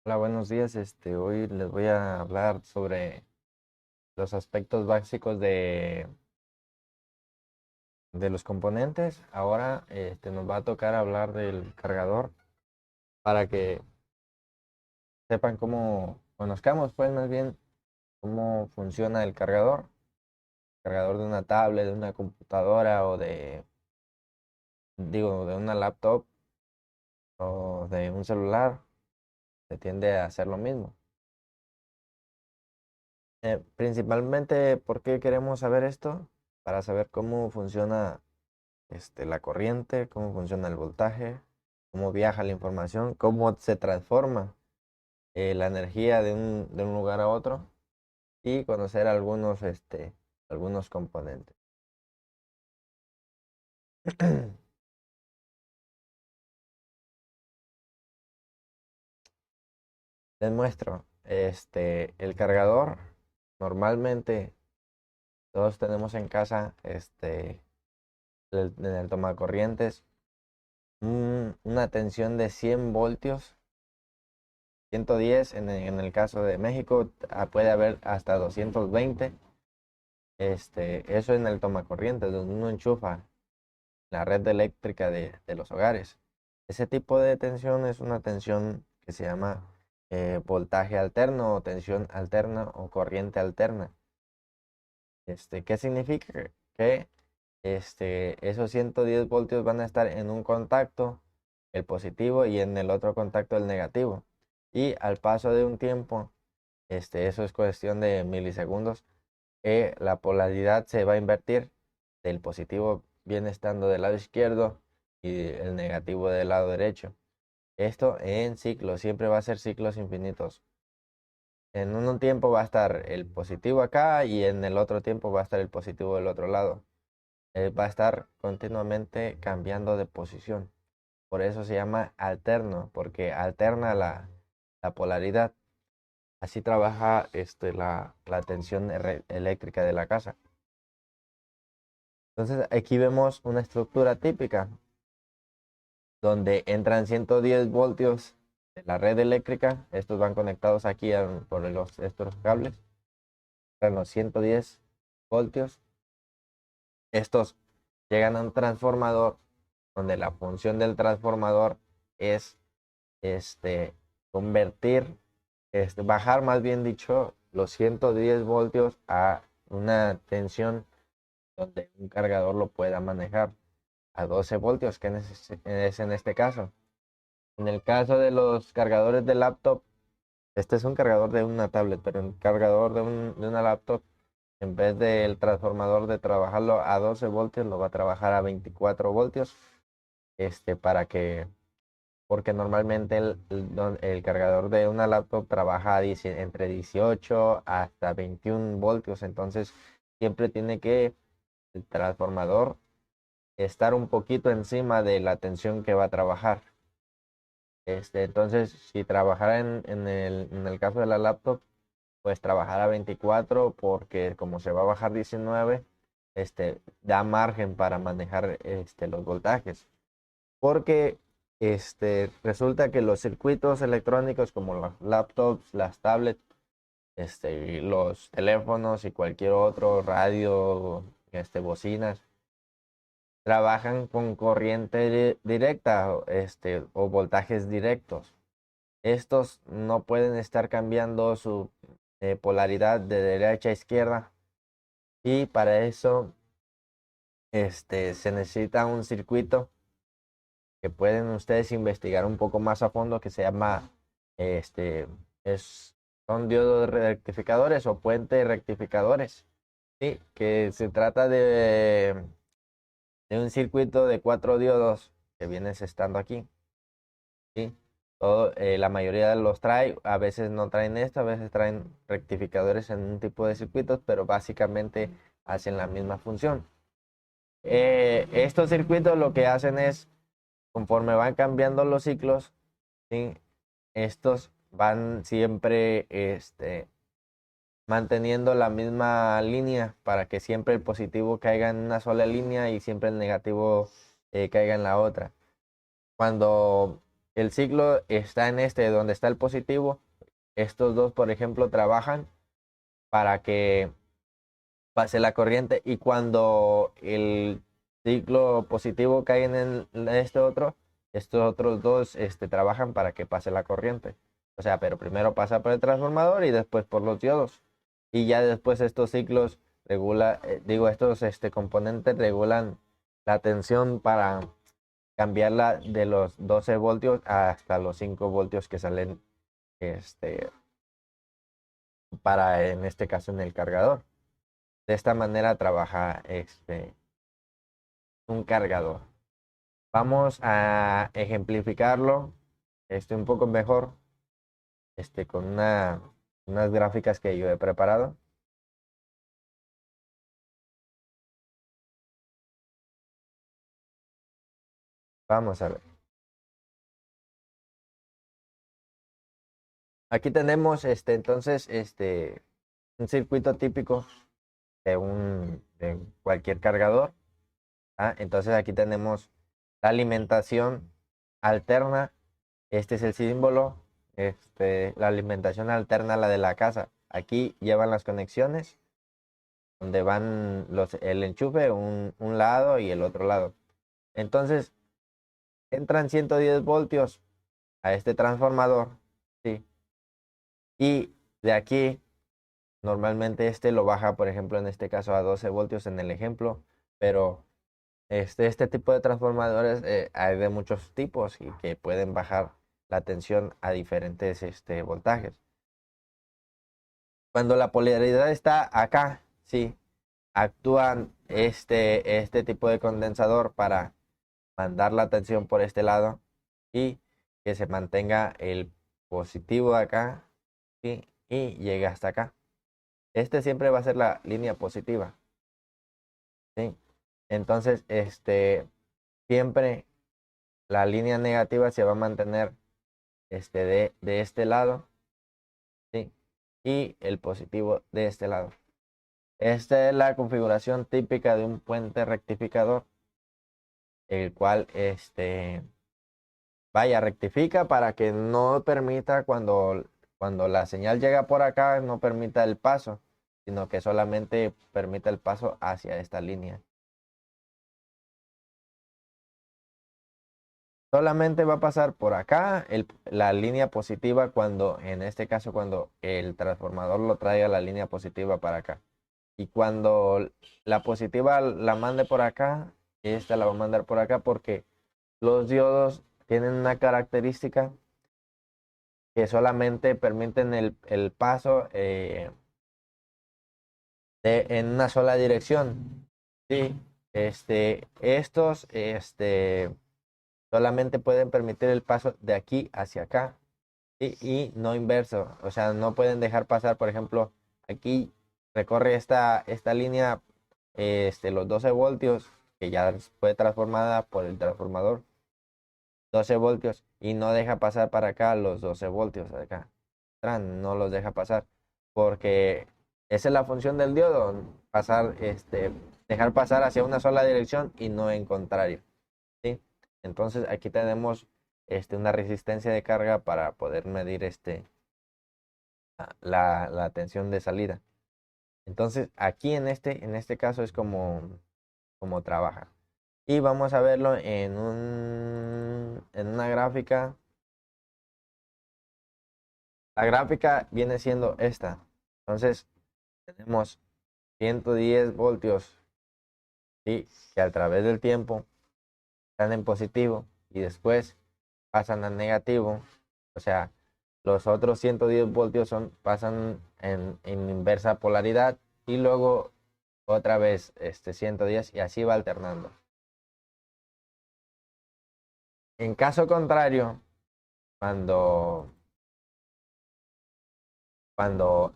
Hola, buenos días. Hoy les voy a hablar sobre los aspectos básicos de los componentes. Ahora, nos va a tocar hablar del cargador para que sepan cómo, conozcamos pues más bien cómo funciona el cargador. Cargador de una tablet, de una computadora o de una laptop o de un celular. Se tiende a hacer lo mismo. Principalmente, ¿por qué queremos saber esto? Para saber cómo funciona la corriente, cómo funciona el voltaje, cómo viaja la información, cómo se transforma la energía de un lugar a otro y conocer algunos componentes. Les muestro, el cargador, normalmente todos tenemos en casa, en el tomacorrientes, una tensión de 100 voltios. 110 en el caso de México, puede haber hasta 220. Eso en el tomacorriente, donde uno enchufa la red eléctrica de los hogares. Ese tipo de tensión es una tensión que se llama voltaje alterno o tensión alterna o corriente alterna. ¿Qué significa? Que esos 110 voltios van a estar en un contacto, el positivo, y en el otro contacto, el negativo. Y al paso de un tiempo, eso es cuestión de milisegundos, la polaridad se va a invertir. El positivo viene estando del lado izquierdo y el negativo del lado derecho. Esto en ciclos, siempre va a ser ciclos infinitos. En un tiempo va a estar el positivo acá y en el otro tiempo va a estar el positivo del otro lado. Va a estar continuamente cambiando de posición. Por eso se llama alterno, porque alterna la polaridad. Así trabaja la tensión eléctrica de la casa. Entonces aquí vemos una estructura típica donde entran 110 voltios de la red eléctrica. Estos van conectados aquí por estos cables. Entran los 110 voltios. Estos llegan a un transformador donde la función del transformador es este, convertir, bajar más bien dicho, los 110 voltios a una tensión donde un cargador lo pueda manejar a 12 voltios, que es en este caso. En el caso de los cargadores de laptop, este es un cargador de una tablet, pero un cargador de una laptop, en vez del transformador de trabajarlo a 12 voltios, lo va a trabajar a 24 voltios, para que, porque normalmente el cargador de una laptop trabaja entre 18 hasta 21 voltios, entonces siempre tiene que el transformador estar un poquito encima de la tensión que va a trabajar. Entonces, si trabajara en el caso de la laptop, pues trabajar a 24 porque como se va a bajar 19, da margen para manejar los voltajes. Porque resulta que los circuitos electrónicos como las laptops, las tablets, y los teléfonos y cualquier otro, radio, bocinas, trabajan con corriente directa, o voltajes directos. Estos no pueden estar cambiando su polaridad de derecha a izquierda, y para eso se necesita un circuito que pueden ustedes investigar un poco más a fondo, que se llama, este, son diodos rectificadores o puentes rectificadores, ¿sí? Que se trata de un circuito de 4 diodos que viene estando aquí, ¿sí? La mayoría los trae, a veces no traen esto, a veces traen rectificadores en un tipo de circuitos, pero básicamente hacen la misma función. Estos circuitos lo que hacen es, conforme van cambiando los ciclos, ¿sí? Estos van siempre manteniendo la misma línea para que siempre el positivo caiga en una sola línea y siempre el negativo caiga en la otra. Cuando el ciclo está en donde está el positivo, estos dos, por ejemplo, trabajan para que pase la corriente, y cuando el ciclo positivo cae en estos otros dos trabajan para que pase la corriente. O sea, pero primero pasa por el transformador y después por los diodos. Y ya después estos ciclos estos componentes regulan la tensión para cambiarla de los 12 voltios hasta los 5 voltios que salen este, en este caso en el cargador. De esta manera trabaja un cargador. Vamos a ejemplificarlo un poco mejor con unas gráficas que yo he preparado. Vamos a ver. Aquí tenemos entonces un circuito típico de cualquier cargador. Entonces aquí tenemos la alimentación alterna. Este es el símbolo. La alimentación alterna a la de la casa. Aquí llevan las conexiones donde van el enchufe, un lado y el otro lado. Entonces entran 110 voltios a este transformador, ¿sí? Y de aquí normalmente lo baja, por ejemplo, en este caso a 12 voltios en el ejemplo, pero este tipo de transformadores hay de muchos tipos y que pueden bajar la tensión a diferentes voltajes. Cuando la polaridad está acá, sí, actúan este tipo de condensador para mandar la tensión por este lado y que se mantenga el positivo acá, ¿sí? Y llegue hasta acá. Siempre va a ser la línea positiva, ¿sí? Entonces, siempre la línea negativa se va a mantener de este lado, ¿sí? Y el positivo de este lado. Esta es la configuración típica de un puente rectificador, el cual rectifica para que no permita cuando la señal llega por acá, no permita el paso, sino que solamente permita el paso hacia esta línea. Solamente va a pasar por acá la línea positiva en este caso, cuando el transformador lo traiga la línea positiva para acá. Y cuando la positiva la mande por acá, esta la va a mandar por acá porque los diodos tienen una característica que solamente permiten el paso en una sola dirección. Sí, estos solamente pueden permitir el paso de aquí hacia acá, y no inverso. O sea, no pueden dejar pasar, por ejemplo, aquí recorre esta línea los 12 voltios, que ya fue transformada por el transformador, 12 voltios, y no deja pasar para acá los 12 voltios de acá. No los deja pasar, porque esa es la función del diodo, dejar pasar hacia una sola dirección y no en contrario, ¿sí? Entonces aquí tenemos una resistencia de carga para poder medir la tensión de salida. Entonces aquí en este caso es como trabaja. Y vamos a verlo en una gráfica. La gráfica viene siendo esta. Entonces tenemos 110 voltios, ¿sí? Que a través del tiempo están en positivo y después pasan a negativo. O sea, los otros 110 voltios pasan en inversa polaridad, y luego otra vez 110, y así va alternando. En caso contrario, cuando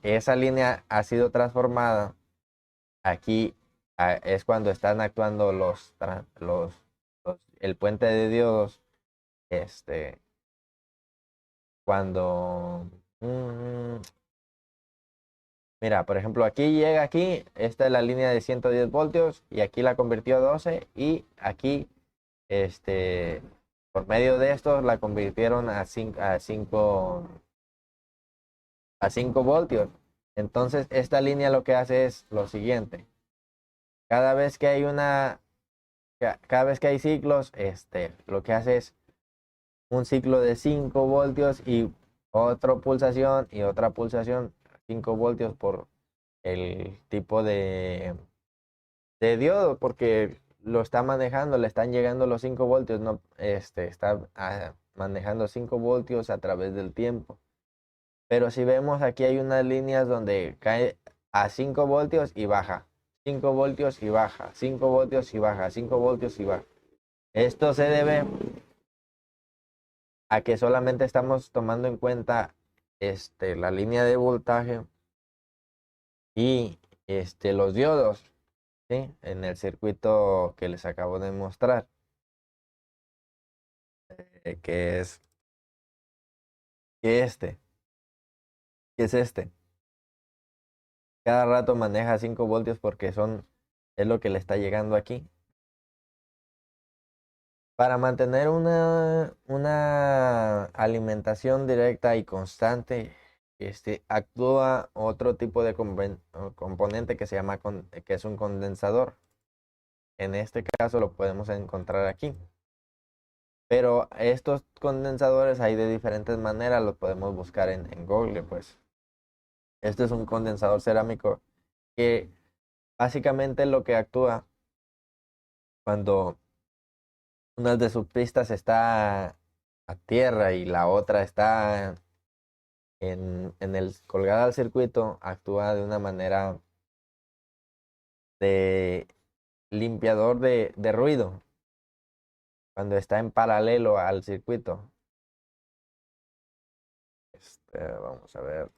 esa línea ha sido transformada, aquí es cuando están actuando el puente de diodos, cuando mira, por ejemplo, aquí, esta es la línea de 110 voltios y aquí la convirtió a 12, y aquí por medio de esto la convirtieron a 5 voltios. Entonces esta línea lo que hace es lo siguiente. Cada vez que hay cada vez que hay ciclos, lo que hace es un ciclo de 5 voltios y otra pulsación y otra pulsación, 5 voltios por el tipo de diodo, porque lo está manejando, le están llegando los 5 voltios, no, está manejando 5 voltios a través del tiempo. Pero si vemos aquí hay unas líneas donde cae a 5 voltios y baja, 5 voltios y baja, 5 voltios y baja, 5 voltios y baja. Esto se debe a que solamente estamos tomando en cuenta la línea de voltaje y los diodos, ¿sí? En el circuito que les acabo de mostrar, que es que que es este. Cada rato maneja 5 voltios porque es lo que le está llegando aquí. Para mantener una alimentación directa y constante, actúa otro tipo de componente que se llama que es un condensador. En este caso lo podemos encontrar aquí. Pero estos condensadores hay de diferentes maneras, los podemos buscar en Google, pues. Este es un condensador cerámico que básicamente lo que actúa cuando una de sus pistas está a tierra y la otra está en el colgada al circuito, actúa de una manera de limpiador de ruido cuando está en paralelo al circuito. Vamos a ver.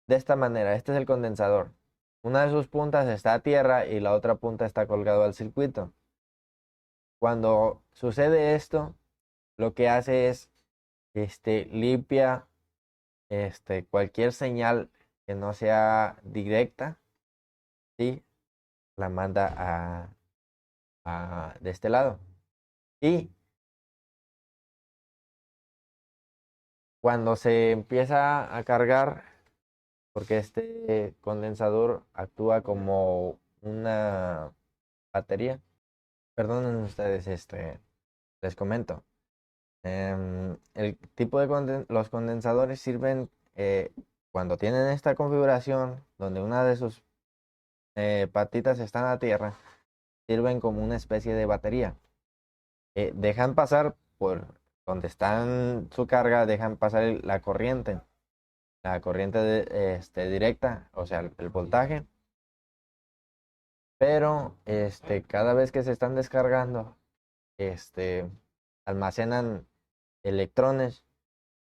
De esta manera, este es el condensador. Una de sus puntas está a tierra y la otra punta está colgado al circuito. Cuando sucede esto, lo que hace es limpia cualquier señal que no sea directa, ¿sí? La manda de este lado. Y cuando se empieza a cargar, porque este condensador actúa como una batería, perdonen ustedes, les comento. El tipo de los condensadores sirven cuando tienen esta configuración, donde una de sus patitas están a tierra, sirven como una especie de batería. Dejan pasar por donde están su carga, dejan pasar la corriente directa, o sea, el voltaje, pero cada vez que se están descargando, almacenan electrones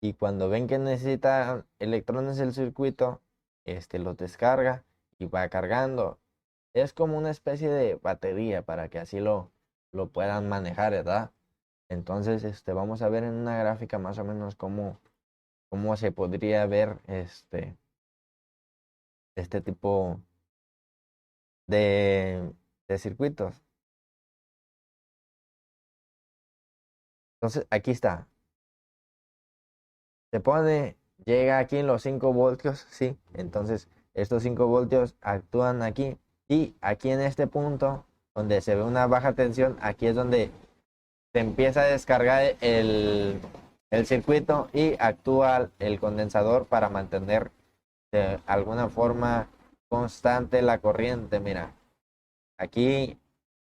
y cuando ven que necesita electrones el circuito, los descarga y va cargando. Es como una especie de batería para que así lo puedan manejar, ¿verdad? Entonces, vamos a ver en una gráfica más o menos cómo se podría ver este tipo de, de circuitos. Entonces, aquí está. Llega aquí en los 5 voltios, sí. Entonces, estos 5 voltios actúan aquí. Y aquí en este punto, donde se ve una baja tensión, aquí es donde se empieza a descargar el circuito y actúa el condensador para mantener de alguna forma constante la corriente. Mira, aquí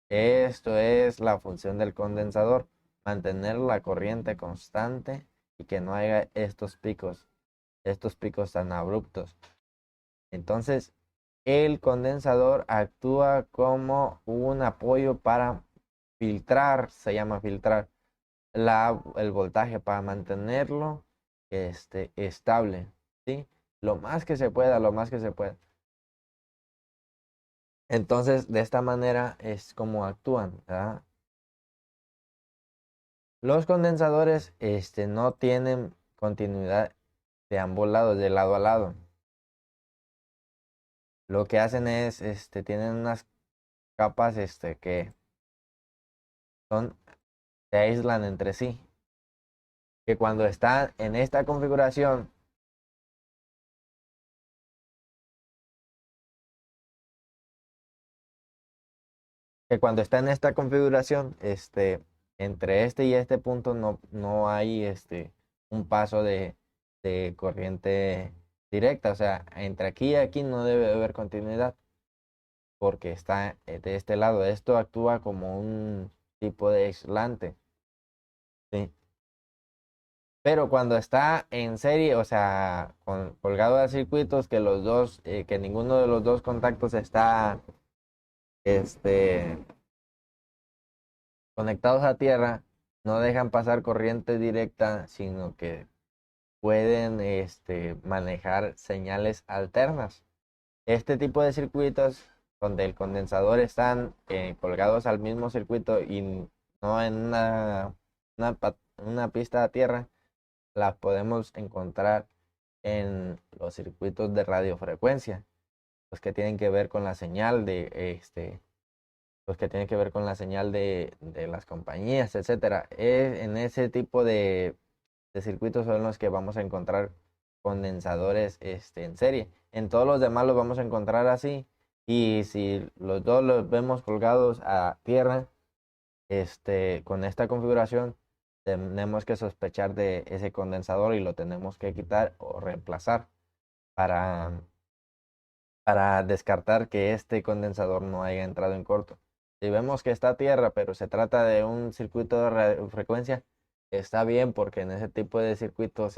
esto es la función del condensador, mantener la corriente constante y que no haya estos picos tan abruptos. Entonces, el condensador actúa como un apoyo para filtrar, se llama filtrar el voltaje para mantenerlo estable, ¿sí? Lo más que se pueda, lo más que se pueda. Entonces, de esta manera es como actúan, ¿verdad? Los condensadores no tienen continuidad de ambos lados, de lado a lado. Lo que hacen es, tienen unas capas que son se aíslan entre sí. Que cuando están en esta configuración, entre este y este punto no hay un paso de corriente directa. O sea, entre aquí y aquí no debe haber continuidad porque está de este lado. Esto actúa como un tipo de aislante. ¿Sí? Pero cuando está en serie, o sea, colgado a circuitos que los dos, que ninguno de los dos contactos está este, conectados a tierra, no dejan pasar corriente directa, sino que pueden manejar señales alternas. Este tipo de circuitos donde el condensador están colgados al mismo circuito y no en una pista a tierra, las podemos encontrar en los circuitos de radiofrecuencia, los que tienen que ver con la señal los que tienen que ver con la señal de las compañías, etcétera. En ese tipo de circuitos son los que vamos a encontrar condensadores en serie. En todos los demás los vamos a encontrar así. Y si los dos los vemos colgados a tierra, con esta configuración, tenemos que sospechar de ese condensador y lo tenemos que quitar o reemplazar para, para descartar que este condensador no haya entrado en corto. Si vemos que está a tierra, pero se trata de un circuito de radiofrecuencia, está bien porque en ese tipo de circuitos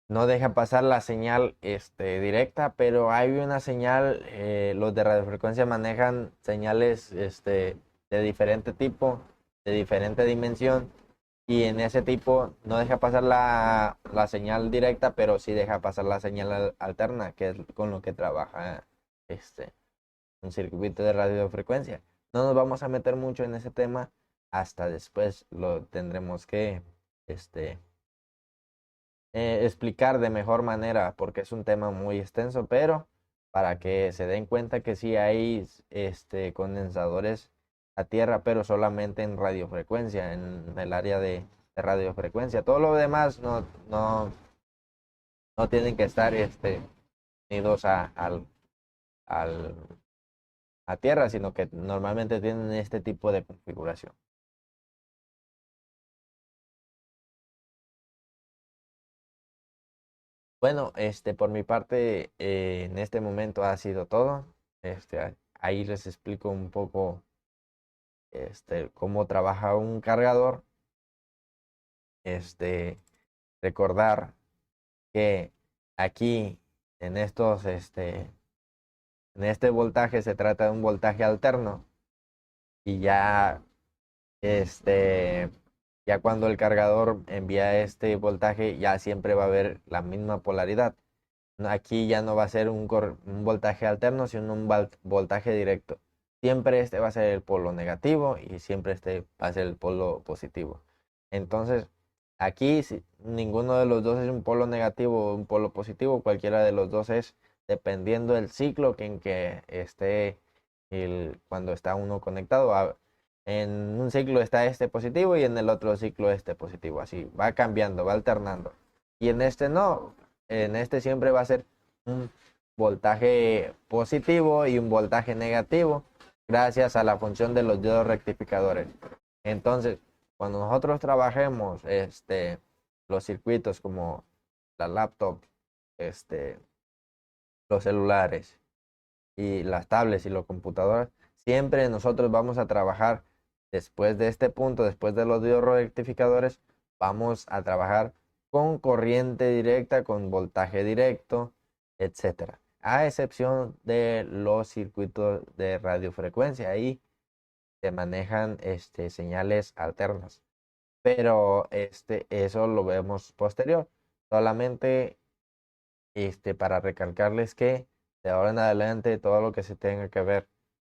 no deja pasar la señal directa, pero hay una señal, los de radiofrecuencia manejan señales de diferente tipo, de diferente dimensión, y en ese tipo no deja pasar la señal directa, pero sí deja pasar la señal alterna, que es con lo que trabaja este, un circuito de radiofrecuencia. No nos vamos a meter mucho en ese tema, hasta después lo tendremos que este, explicar de mejor manera porque es un tema muy extenso, pero para que se den cuenta que sí hay condensadores a tierra, pero solamente en radiofrecuencia, en el área de radiofrecuencia. Todo lo demás no tienen que estar unidos al, a tierra, sino que normalmente tienen este tipo de configuración. Bueno, por mi parte, en este momento ha sido todo. Ahí les explico un poco, cómo trabaja un cargador. Este, recordar que aquí, en en este voltaje se trata de un voltaje alterno y este, ya cuando el cargador envía este voltaje, ya siempre va a haber la misma polaridad. Aquí ya no va a ser un voltaje alterno, sino un voltaje directo. Siempre este va a ser el polo negativo y siempre este va a ser el polo positivo. Entonces, aquí si ninguno de los dos es un polo negativo o un polo positivo, cualquiera de los dos es dependiendo del ciclo en que esté cuando está uno conectado. En un ciclo está este positivo y en el otro ciclo este positivo. Así va cambiando, va alternando. Y en este no, en este siempre va a ser un voltaje positivo y un voltaje negativo gracias a la función de los diodos rectificadores. Entonces, cuando nosotros trabajemos los circuitos como la laptop, este, los celulares y las tablets y los computadores, siempre nosotros vamos a trabajar después de este punto, después de los diodos rectificadores, vamos a trabajar con corriente directa, con voltaje directo, etcétera. A excepción de los circuitos de radiofrecuencia, ahí se manejan señales alternas. Pero eso lo vemos posterior. Solamente para recalcarles que de ahora en adelante todo lo que se tenga que ver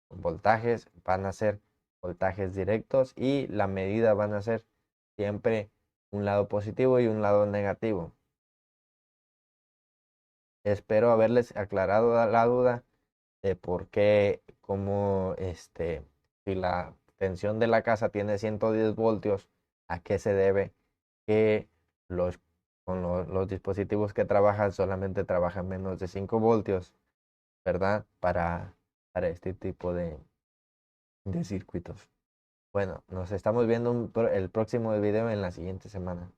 con voltajes van a ser voltajes directos y la medida van a ser siempre un lado positivo y un lado negativo. Espero haberles aclarado la duda de por qué, cómo, si la tensión de la casa tiene 110 voltios, ¿a qué se debe que los dispositivos que trabajan solamente trabajan menos de 5 voltios, ¿verdad? Para este tipo de circuitos. Bueno, nos estamos viendo el próximo video en la siguiente semana.